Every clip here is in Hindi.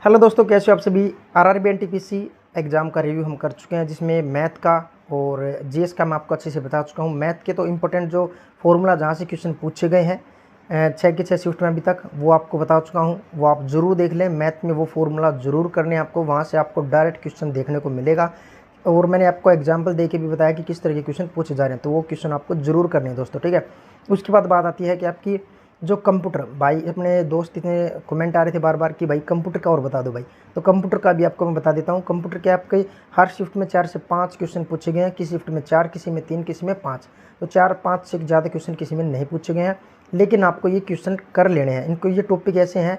हेलो दोस्तों, कैसे हो आप सभी। आरआरबी एनटीपीसी एग्ज़ाम का रिव्यू हम कर चुके हैं, जिसमें मैथ का और जीएस का मैं आपको अच्छे से बता चुका हूं। मैथ के तो इम्पोर्टेंट जो फॉर्मूला जहां से क्वेश्चन पूछे गए हैं 6 के 6 शिफ्ट में अभी तक, वो आपको बता चुका हूं। वो आप ज़रूर देख लें। मैथ में वो फॉर्मूला ज़रूर करने आपको, वहाँ से आपको डायरेक्ट क्वेश्चन देखने को मिलेगा। और मैंने आपको एग्जाम्पल दे के भी बताया कि किस तरह के क्वेश्चन पूछे जा रहे हैं, तो वो क्वेश्चन आपको ज़रूर करने हैं दोस्तों, ठीक है। उसके बाद बात आती है कि आपकी जो कंप्यूटर, भाई अपने दोस्त इतने कमेंट आ रहे थे बार बार कि भाई कंप्यूटर का और बता दो भाई, तो कंप्यूटर का भी आपको मैं बता देता हूँ। कंप्यूटर के आपके हर शिफ्ट में 4 से 5 क्वेश्चन पूछे गए हैं। किसी शिफ्ट में 4, किसी में 3, किसी में 5, तो 4-5 से ज़्यादा क्वेश्चन किसी में नहीं पूछे गए हैं। लेकिन आपको ये क्वेश्चन कर लेने हैं। इनको ये टॉपिक ऐसे हैं,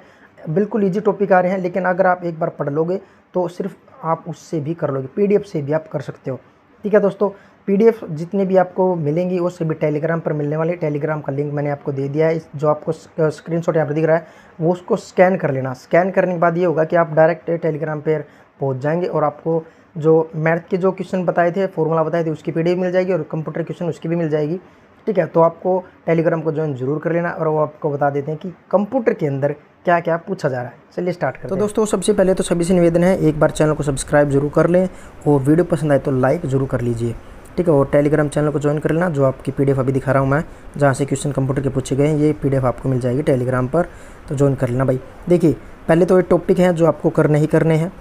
बिल्कुल ईजी टॉपिक आ रहे हैं, लेकिन अगर आप एक बार पढ़ लोगे तो सिर्फ आप उससे भी कर लोगे, पीडीएफ से भी आप कर सकते हो, ठीक है दोस्तों। पीडीएफ जितने भी आपको मिलेंगी वो सभी टेलीग्राम पर मिलने वाली। टेलीग्राम का लिंक मैंने आपको दे दिया है। जो आपको स्क्रीनशॉट यहाँ पर दिख रहा है वो उसको स्कैन कर लेना। स्कैन करने के बाद ये होगा कि आप डायरेक्ट टेलीग्राम पर पहुँच जाएंगे और आपको जो मैथ के जो क्वेश्चन बताए थे, फॉर्मूला बताए थे, उसकी पीडीएफ मिल जाएगी और कंप्यूटर क्वेश्चन उसकी भी मिल जाएगी, ठीक है। तो आपको टेलीग्राम को ज्वाइन जरूर कर लेना और वो आपको बता देते हैं कि कंप्यूटर के अंदर क्या क्या पूछा जा रहा है। चलिए स्टार्ट करते हैं। तो दोस्तों सबसे पहले तो सभी से निवेदन है, एक बार चैनल को सब्सक्राइब जरूर कर लें और वीडियो पसंद आए तो लाइक जरूर कर लीजिए, ठीक है। और टेलीग्राम चैनल को ज्वाइन कर लेना। जो आपकी पीडीएफ अभी दिखा रहा हूँ मैं, जहाँ से क्वेश्चन कंप्यूटर के पूछे गए हैं, ये पीडीएफ आपको मिल जाएगी टेलीग्राम पर, तो ज्वाइन कर लेना भाई। देखिए पहले तो ये टॉपिक है जो आपको करने ही करने हैं।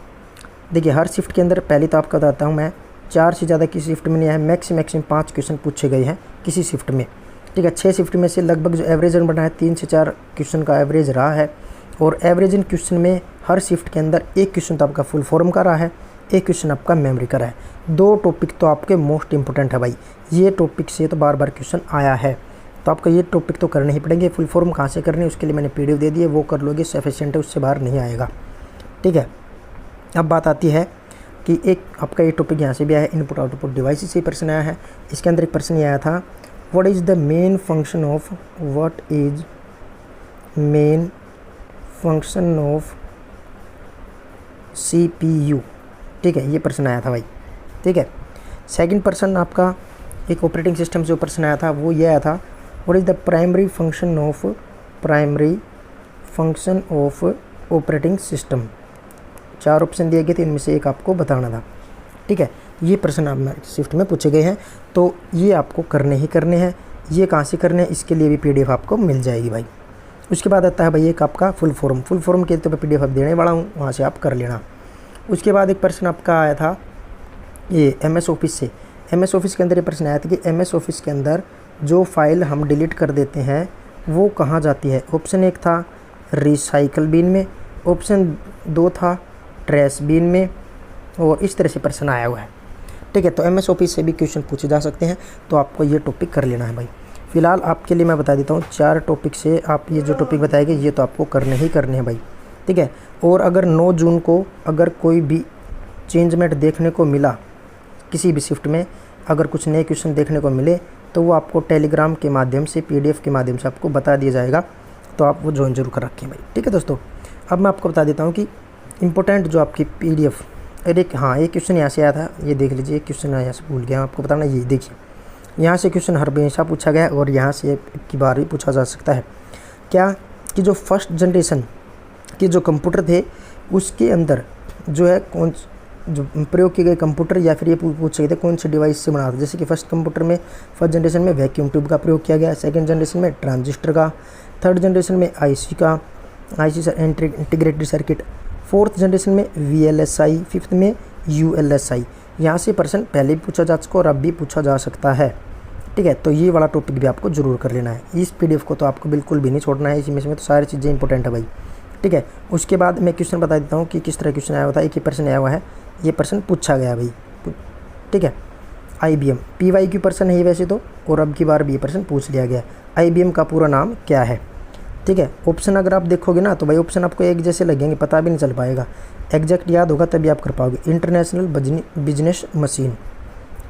देखिए हर शिफ्ट के अंदर पहले तो आपको बताता हूँ मैं, 4 से ज़्यादा किसी शिफ्ट में नहीं है। मैक्सिमम 5 क्वेश्चन पूछे गए हैं किसी शिफ्ट में, ठीक है। 6 शिफ्ट में से लगभग जो एवरेज बना है 3 से 4 क्वेश्चन का एवरेज रहा है। और एवरेज इन क्वेश्चन में हर शिफ्ट के अंदर एक क्वेश्चन तो आपका फुल फॉर्म का रहा है, एक क्वेश्चन आपका मेमोरी का रहा है। 2 टॉपिक तो आपके मोस्ट इंपॉर्टेंट है भाई। ये टॉपिक से तो बार बार क्वेश्चन आया है, तो आपको ये टॉपिक तो करने ही पड़ेंगे। फुल फॉर्म कहाँ से करनी है उसके लिए मैंने पीडीएफ दे दी है, वो कर लोगे, सफिशिएंट है, उससे बाहर नहीं आएगा, ठीक है। अब बात आती है कि एक आपका ये टॉपिक यहाँ से भी आया है, इनपुट आउटपुट डिवाइस से प्रश्न आया है। इसके अंदर एक प्रश्न ये आया था, what is the main function of, what is main function of CPU, ठीक है। ये प्रश्न आया था भाई, ठीक है। सेकंड प्रश्न आपका एक ऑपरेटिंग सिस्टम से प्रश्न आया था, वो ये आया था, what is the primary function of operating system. 4 option दिए गए थे, इनमें से एक आपको बताना था, ठीक है। ये प्रश्न आप शिफ्ट में पूछे गए हैं, तो ये आपको करने ही करने हैं। ये कहाँ से करने हैं, इसके लिए भी पीडीएफ आपको मिल जाएगी भाई। उसके बाद आता है भाई एक आपका फुल फॉर्म के तो मैं पीडीएफ देने वाला हूँ, वहाँ से आप कर लेना। उसके बाद एक प्रश्न आपका आया था ये MS ऑफिस से। MS ऑफिस के अंदर ये प्रश्न आया था कि MS ऑफिस के अंदर जो फाइल हम डिलीट कर देते हैं वो कहाँ जाती है। ऑप्शन 1 था रिसाइकल बिन में, ऑप्शन 2 था ट्रैश बिन में, और इस तरह से प्रश्न आया हुआ है, ठीक है। तो MS ऑफिस से भी क्वेश्चन पूछे जा सकते हैं, तो आपको ये टॉपिक कर लेना है भाई। फिलहाल आपके लिए मैं बता देता हूँ 4 टॉपिक से आप ये जो टॉपिक बताएंगे ये तो आपको करने ही करने हैं भाई, ठीक है। और अगर 9 जून को अगर कोई भी चेंजमेंट देखने को मिला किसी भी शिफ्ट में, अगर कुछ नए क्वेश्चन देखने को मिले, तो वो आपको टेलीग्राम के माध्यम से, पीडीएफ के माध्यम से आपको बता दिया जाएगा, तो आप वो ज्वाइन जरूर कर रखें भाई, ठीक है दोस्तों। अब मैं आपको बता देता हूँ कि इम्पोर्टेंट जो आपकी पीडीएफ, अरे हाँ एक क्वेश्चन यहाँ से आया था, ये देख लीजिए। एक क्वेश्चन यहाँ से भूल गया आपको बताना, ये देखिए यहाँ से क्वेश्चन हर हमेशा पूछा गया और यहाँ से की बार भी पूछा जा सकता है। क्या कि जो फर्स्ट जनरेशन के जो कंप्यूटर थे उसके अंदर जो है कौन जो प्रयोग किए गए कंप्यूटर, या फिर ये पूछ सकते थे कौन से डिवाइस से बना था। जैसे कि फर्स्ट कंप्यूटर में, फर्स्ट जनरेशन में वैक्यूम ट्यूब का प्रयोग किया गया, सेकंड जनरेशन में ट्रांजिस्टर का, थर्ड जनरेशन में IC का, IC integrated circuit, fourth generation में VLSI, फिफ्थ में ULSI। यहाँ से प्रश्न पहले भी पूछा जा चुका और अब भी पूछा जा सकता है, ठीक है। तो ये वाला टॉपिक भी आपको जरूर कर लेना है। इस पीडीएफ को तो आपको बिल्कुल भी नहीं छोड़ना है, इसमें तो सारी चीज़ें इंपॉर्टेंट है भाई, ठीक है। उसके बाद मैं क्वेश्चन बता देता हूँ कि किस तरह क्वेश्चन आया हुआ था। एक ही प्रश्न आया हुआ है, ये प्रश्न पूछा गया भाई, ठीक है। IBM PYQ प्रश्न है वैसे तो, और अब की बार भी ये प्रश्न पूछ लिया गया। IBM का पूरा नाम क्या है, ठीक है। ऑप्शन अगर आप देखोगे ना तो भाई ऑप्शन आपको एक जैसे लगेंगे, पता भी नहीं चल पाएगा। एग्जैक्ट याद होगा तभी आप कर पाओगे। इंटरनेशनल बिजनेस मशीन,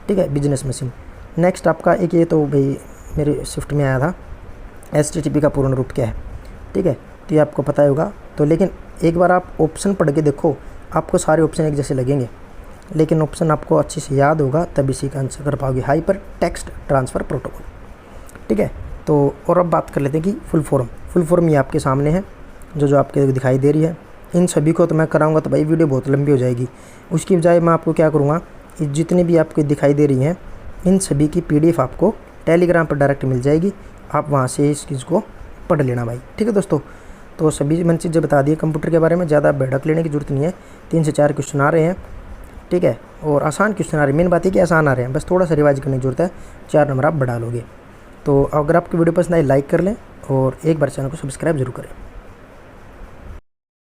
ठीक है, बिजनेस मशीन। नेक्स्ट आपका एक ये तो भाई मेरे शिफ्ट में आया था, HTTP का पूर्ण रूप क्या है, ठीक है। तो ये आपको पता होगा, तो लेकिन एक बार आप ऑप्शन पढ़ के देखो, आपको सारे ऑप्शन एक जैसे लगेंगे, लेकिन ऑप्शन आपको अच्छे से याद होगा तभी इसी का आंसर कर पाओगे। हाइपर टेक्स्ट ट्रांसफ़र प्रोटोकॉल, ठीक है। तो और अब बात कर लेते हैं कि फुल फॉर्म ये आपके सामने है, जो आपके दिखाई दे रही है। इन सभी को तो मैं कराऊंगा तो भाई वीडियो बहुत लंबी हो जाएगी। उसकी बजाय मैं आपको क्या करूँगा, जितनी भी आपको दिखाई दे रही हैं इन सभी की PDF आपको टेलीग्राम पर डायरेक्ट मिल जाएगी। आप वहाँ से इस चीज़ को पढ़ लेना भाई, ठीक है दोस्तों। तो सभी मैंने चीज़ें बता दी कंप्यूटर के बारे में, ज़्यादा भड़क लेने की ज़रूरत नहीं है। 3 से 4 क्वेश्चन आ रहे हैं, ठीक है, और आसान क्वेश्चन आ रहे हैं। मेन बात है कि आसान आ रहे हैं, बस थोड़ा सा रिवाइज करने की ज़रूरत है, 4 नंबर आप बढ़ा लोगे। तो अगर आपकी वीडियो पसंद आए लाइक कर लें और एक बार चैनल को सब्सक्राइब जरूर करें।